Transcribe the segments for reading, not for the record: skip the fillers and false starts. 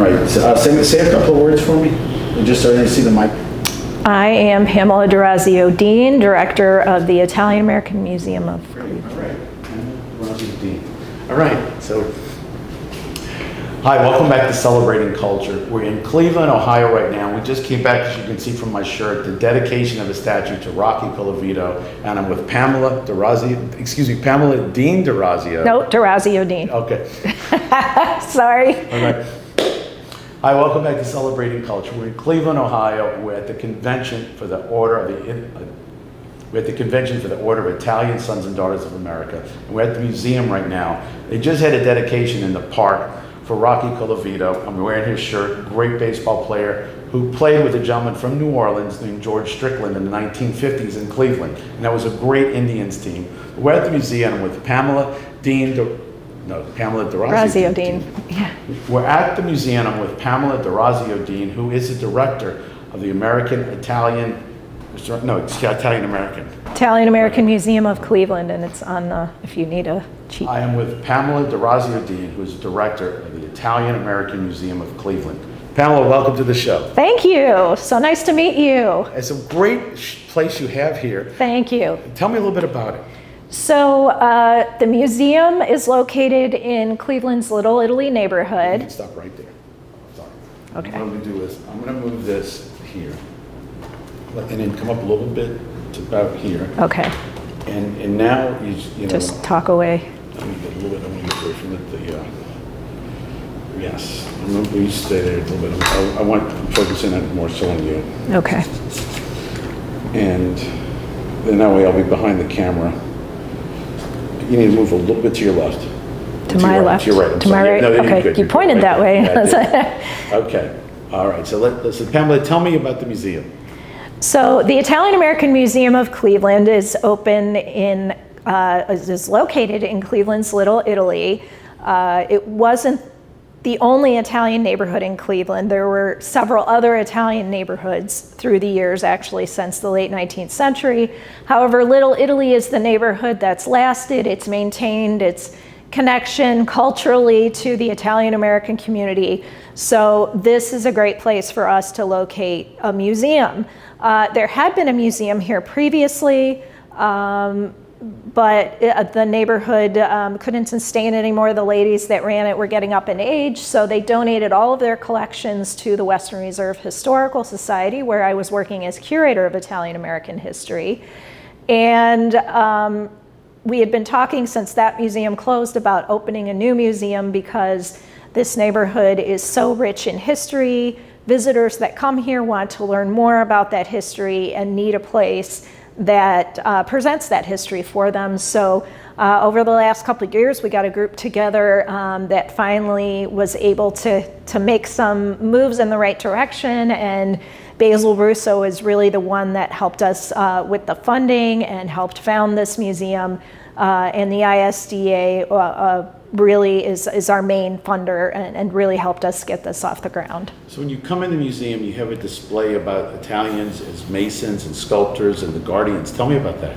right, so, say a couple of words for me, just so they see the mic. I am Pamela D'Orazio Dean, Director of the Italian-American Museum of Cleveland. All right, Pamela D'Orazio Dean. All right, so, hi, welcome back to Celebrating Culture. We're in Cleveland, Ohio right now. We just came back, as you can see from my shirt, the dedication of a statue to Rocky Colavito, and I'm with Pamela Dean D'Orazio. No, D'Orazio Dean. Okay. Sorry. All right. Hi, welcome back to Celebrating Culture. We're in Cleveland, Ohio. We're at the convention for the Order of Italian Sons and Daughters of America. And we're at the museum right now. They just had a dedication in the park for Rocky Colavito. I'm wearing his shirt. Great baseball player who played with a gentleman from New Orleans named George Strickland in the 1950s in Cleveland. And that was a great Indians team. We're at the museum with Pamela D'Orazio Dean. Yeah. We're at the museum with Pamela D'Orazio Dean, who is the director of the Italian-American Museum of Cleveland, and it's on if you need a cheat. I am with Pamela D'Orazio Dean, who is the director of the Italian-American Museum of Cleveland. Pamela, welcome to the show. Thank you. So nice to meet you. It's a great place you have here. Thank you. Tell me a little bit about it. So the museum is located in Cleveland's Little Italy neighborhood. You can stop right there. Sorry. Okay. What I'm going to do is I'm going to move this here, and then come up a little bit to about here. Okay. And now you know. Just talk away. Let me get a little bit. I'm going to get away from yes. I'm going to stay there a little bit. I want to focus in on more so on you. Okay. And then that way I'll be behind the camera. You need to move a little bit to your left. To my left. To your right. To my right. No, Okay. You pointed that way. Yeah, okay. All right. So Pamela, tell me about the museum. So the Italian-American Museum of Cleveland is is located in Cleveland's Little Italy. It wasn't the only Italian neighborhood in Cleveland. There were several other Italian neighborhoods through the years, actually, since the late 19th century. However, Little Italy is the neighborhood that's lasted. It's maintained its connection culturally to the Italian-American community. So this is a great place for us to locate a museum. There had been a museum here previously, but the neighborhood couldn't sustain it anymore. The ladies that ran it were getting up in age, so they donated all of their collections to the Western Reserve Historical Society, where I was working as curator of Italian-American history. And we had been talking since that museum closed about opening a new museum because this neighborhood is so rich in history. Visitors that come here want to learn more about that history and need a place that presents that history for them. So over the last couple of years, we got a group together that finally was able to make some moves in the right direction, and Basil Russo is really the one that helped us with the funding and helped found this museum, and the ISDA really is our main funder and really helped us get this off the ground. So when you come in the museum, you have a display about Italians as masons and sculptors and the guardians. Tell me about that.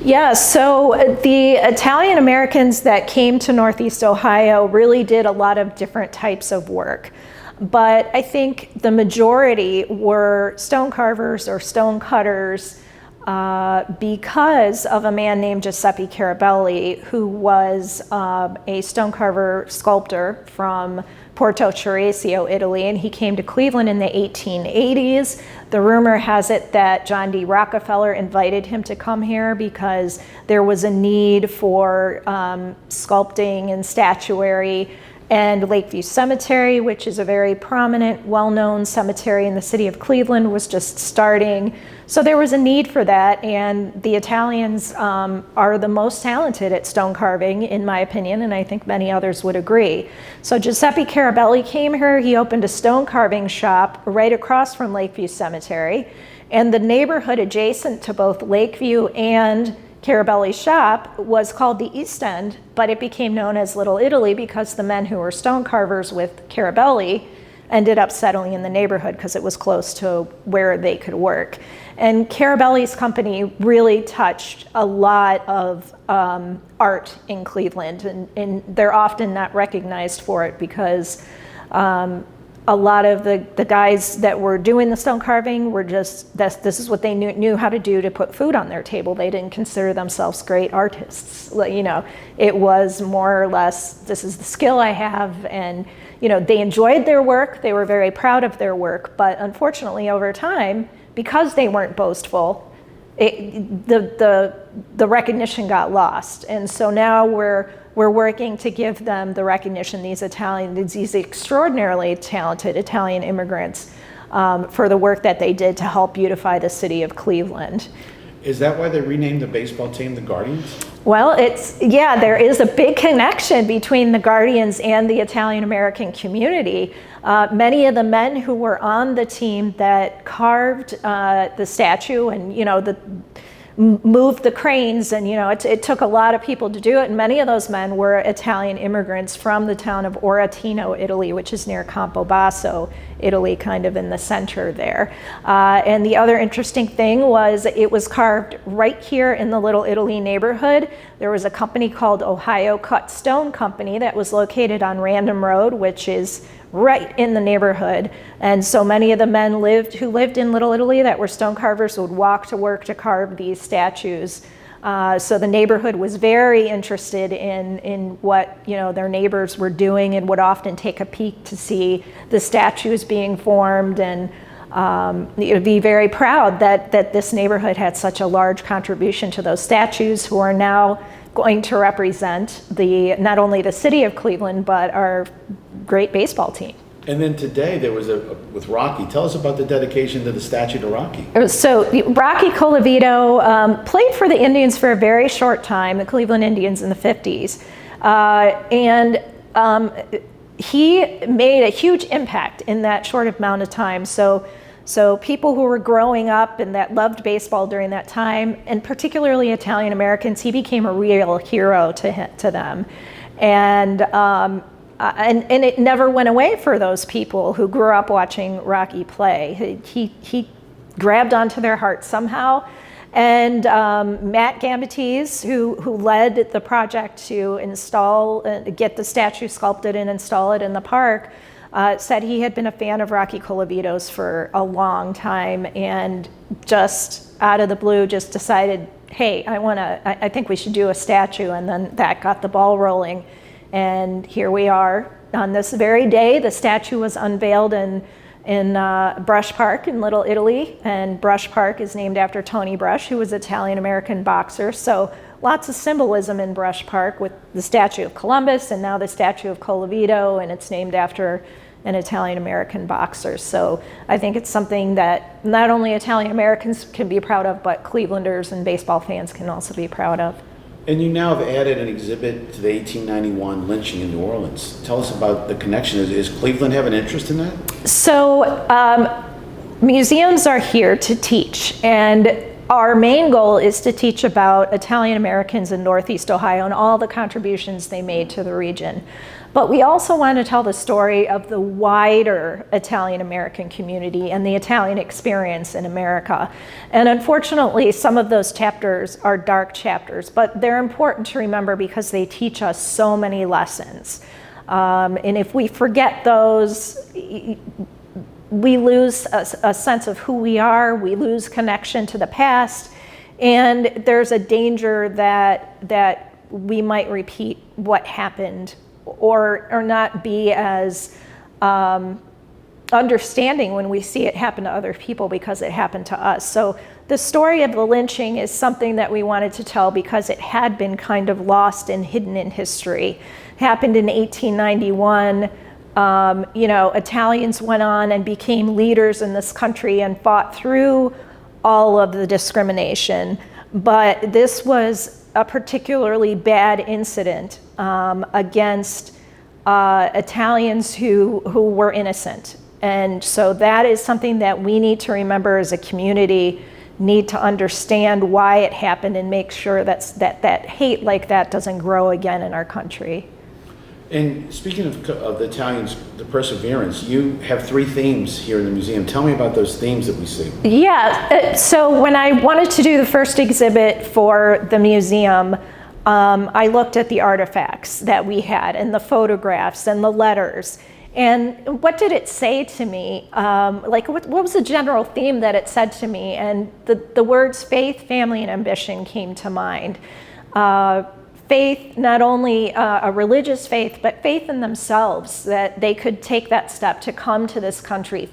Yeah, so the Italian Americans that came to Northeast Ohio really did a lot of different types of work. But I think the majority were stone carvers or stone cutters, because of a man named Giuseppe Carabelli, who was a stone carver sculptor from Porto Ceresio, Italy, and he came to Cleveland in the 1880s. The rumor has it that John D. Rockefeller invited him to come here because there was a need for sculpting and statuary. And Lakeview Cemetery, which is a very prominent, well-known cemetery in the city of Cleveland, was just starting. So there was a need for that, and the Italians are the most talented at stone carving, in my opinion, and I think many others would agree. So Giuseppe Carabelli came here. He opened a stone carving shop right across from Lakeview Cemetery, and the neighborhood adjacent to both Lakeview and Carabelli's shop was called the East End, but it became known as Little Italy because the men who were stone carvers with Carabelli ended up settling in the neighborhood because it was close to where they could work. And Carabelli's company really touched a lot of art in Cleveland, and they're often not recognized for it because a lot of the guys that were doing the stone carving were just, this is what they knew how to do to put food on their table. They didn't consider themselves great artists. It was more or less, this is the skill I have, and they enjoyed their work. They were very proud of their work, but unfortunately over time, because they weren't boastful, the recognition got lost. And so now we're working to give them the recognition, these extraordinarily talented Italian immigrants, for the work that they did to help beautify the city of Cleveland. Is that why they renamed the baseball team the Guardians? Well, there is a big connection between the Guardians and the Italian American community. Many of the men who were on the team that carved the statue and moved the cranes, and it took a lot of people to do it, and many of those men were Italian immigrants from the town of Oratino, Italy, which is near Campobasso, Italy, kind of in the center there. And the other interesting thing was it was carved right here in the Little Italy neighborhood. There was a company called Ohio Cut Stone Company that was located on Random Road, which is right in the neighborhood. And so many of the men who lived in Little Italy that were stone carvers would walk to work to carve these statues. So the neighborhood was very interested in what their neighbors were doing, and would often take a peek to see the statues being formed, and be very proud that this neighborhood had such a large contribution to those statues, who are now going to represent not only the city of Cleveland, but our great baseball team. And then today there was with Rocky. Tell us about the dedication to the statue to Rocky. So Rocky Colavito played for the Indians for a very short time, the Cleveland Indians in the 50s. He made a huge impact in that short amount of time. So people who were growing up and that loved baseball during that time, and particularly Italian Americans, he became a real hero to them. And it never went away for those people who grew up watching Rocky play. He grabbed onto their hearts somehow. And Matt Gambates, who led the project to get the statue sculpted and install it in the park, said he had been a fan of Rocky Colavito's for a long time, and just out of the blue just decided, hey, I think we should do a statue. And then that got the ball rolling. And here we are on this very day. The statue was unveiled in Brush Park in Little Italy, and Brush Park is named after Tony Brush, who was an Italian-American boxer. So lots of symbolism in Brush Park, with the statue of Columbus and now the statue of Colavito, and it's named after an Italian-American boxer. So I think it's something that not only Italian-Americans can be proud of, but Clevelanders and baseball fans can also be proud of. And you now have added an exhibit to the 1891 lynching in New Orleans. Tell us about the connection. Is Cleveland have an interest in that? So museums are here to teach, and our main goal is to teach about Italian Americans in Northeast Ohio and all the contributions they made to the region. But we also want to tell the story of the wider Italian American community and the Italian experience in America. And unfortunately, some of those chapters are dark chapters, but they're important to remember because they teach us so many lessons. And if we forget those, we lose a sense of who we are, we lose connection to the past, and there's a danger that we might repeat what happened, or not be as understanding when we see it happen to other people because it happened to us. So the story of the lynching is something that we wanted to tell because it had been kind of lost and hidden in history. It happened in 1891. Italians went on and became leaders in this country and fought through all of the discrimination. But this was a particularly bad incident against Italians who were innocent. And so that is something that we need to remember as a community, need to understand why it happened, and make sure that hate like that doesn't grow again in our country. And speaking of the Italians, the perseverance, you have 3 themes here in the museum. Tell me about those themes that we see. Yeah, so when I wanted to do the first exhibit for the museum, I looked at the artifacts that we had and the photographs and the letters. And what did it say to me? Like, what was the general theme that it said to me? And the words faith, family, and ambition came to mind. Faith, not only a religious faith, but faith in themselves, that they could take that step to come to this country,